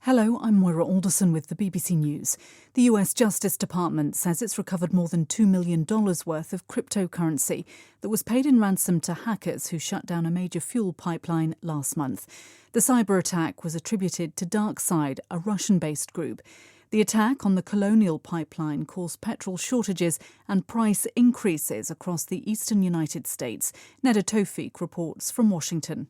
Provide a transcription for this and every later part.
Hello, I'm Moira Alderson with the BBC News. The US Justice Department says it's recovered more than $2 million worth of cryptocurrency that was paid in ransom to hackers who shut down a major fuel pipeline last month. The cyber attack was attributed to DarkSide, a Russian-based group. The attack on the Colonial Pipeline caused petrol shortages and price increases across the eastern United States. Neda Tofik reports from Washington.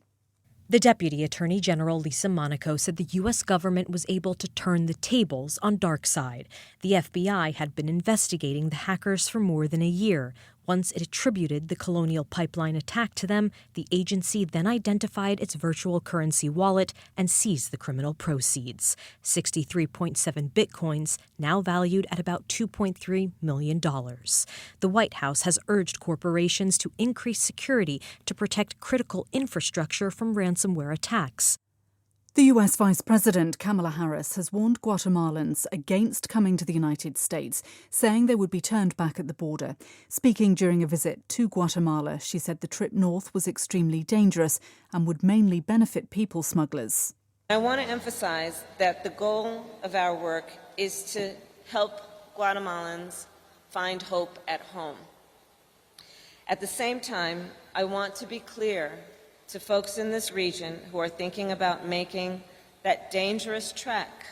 The Deputy Attorney General Lisa Monaco said the U.S. government was able to turn the tables on DarkSide. The FBI had been investigating the hackers for more than a year. Once it attributed the Colonial Pipeline attack to them, the agency then identified its virtual currency wallet and seized the criminal proceeds. 63.7 bitcoins, now valued at about $2.3 million. The White House has urged corporations to increase security to protect critical infrastructure from ransomware attacks. The US Vice President Kamala Harris has warned Guatemalans against coming to the United States, saying they would be turned back at the border. Speaking during a visit to Guatemala, she said the trip north was extremely dangerous and would mainly benefit people smugglers. I want to emphasize that the goal of our work is to help Guatemalans find hope at home. At the same time, I want to be clear to folks in this region who are thinking about making that dangerous trek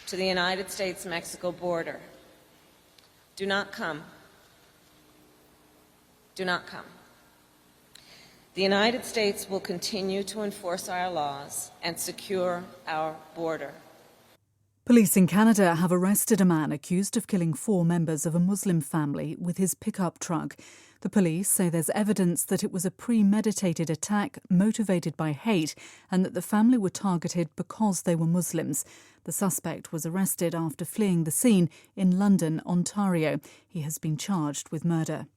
to the United States-Mexico border. Do not come. Do not come. The United States will continue to enforce our laws and secure our border. Police in Canada have arrested a man accused of killing 4 members of a Muslim family with his pickup truck. The police say there's evidence that it was a premeditated attack motivated by hate and that the family were targeted because they were Muslims. The suspect was arrested after fleeing the scene in London, Ontario. He has been charged with murder.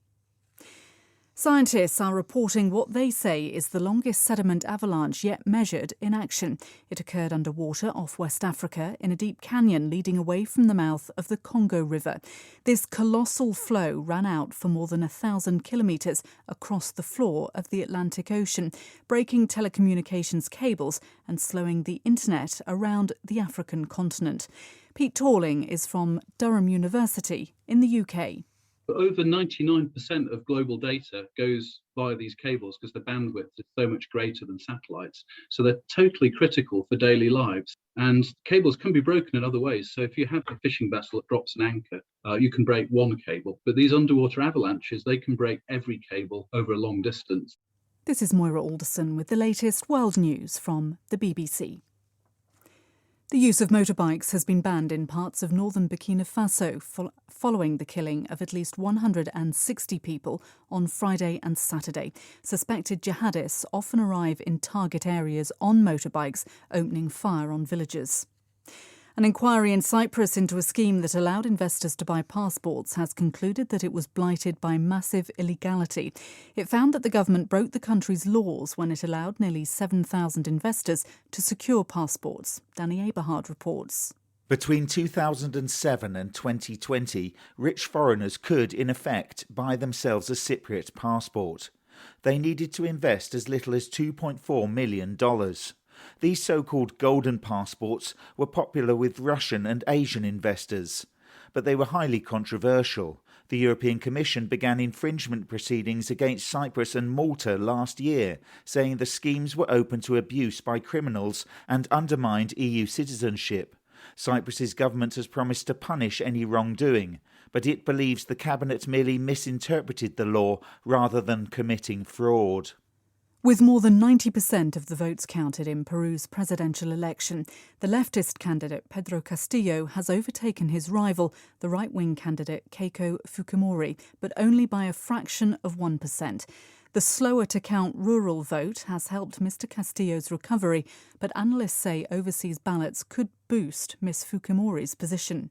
Scientists are reporting what they say is the longest sediment avalanche yet measured in action. It occurred underwater off West Africa in a deep canyon leading away from the mouth of the Congo River. This colossal flow ran out for more than 1,000 kilometres across the floor of the Atlantic Ocean, breaking telecommunications cables and slowing the internet around the African continent. Pete Torling is from Durham University in the UK. Over 99% of global data goes via these cables because the bandwidth is so much greater than satellites. So they're totally critical for daily lives. And cables can be broken in other ways. So if you have a fishing vessel that drops an anchor, you can break one cable. But these underwater avalanches, they can break every cable over a long distance. This is Moira Alderson with the latest world news from the BBC. The use of motorbikes has been banned in parts of northern Burkina Faso following the killing of at least 160 people on Friday and Saturday. Suspected jihadists often arrive in target areas on motorbikes, opening fire on villagers. An inquiry in Cyprus into a scheme that allowed investors to buy passports has concluded that it was blighted by massive illegality. It found that the government broke the country's laws when it allowed nearly 7,000 investors to secure passports. Danny Eberhard reports. Between 2007 and 2020, rich foreigners could, in effect, buy themselves a Cypriot passport. They needed to invest as little as $2.4 million. These so-called golden passports were popular with Russian and Asian investors, but they were highly controversial. The European Commission began infringement proceedings against Cyprus and Malta last year, saying the schemes were open to abuse by criminals and undermined EU citizenship. Cyprus's government has promised to punish any wrongdoing, but it believes the cabinet merely misinterpreted the law rather than committing fraud. With more than 90% of the votes counted in Peru's presidential election, the leftist candidate Pedro Castillo has overtaken his rival, the right-wing candidate Keiko Fujimori, but only by a fraction of 1%. The slower-to-count rural vote has helped Mr Castillo's recovery, but analysts say overseas ballots could boost Ms Fujimori's position.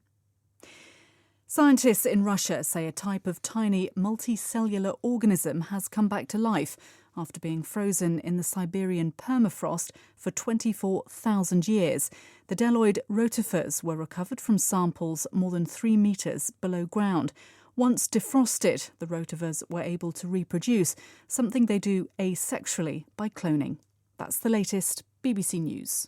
Scientists in Russia say a type of tiny multicellular organism has come back to life after being frozen in the Siberian permafrost for 24,000 years. The Deloid rotifers were recovered from samples more than 3 metres below ground. Once defrosted, the rotifers were able to reproduce, something they do asexually by cloning. That's the latest BBC News.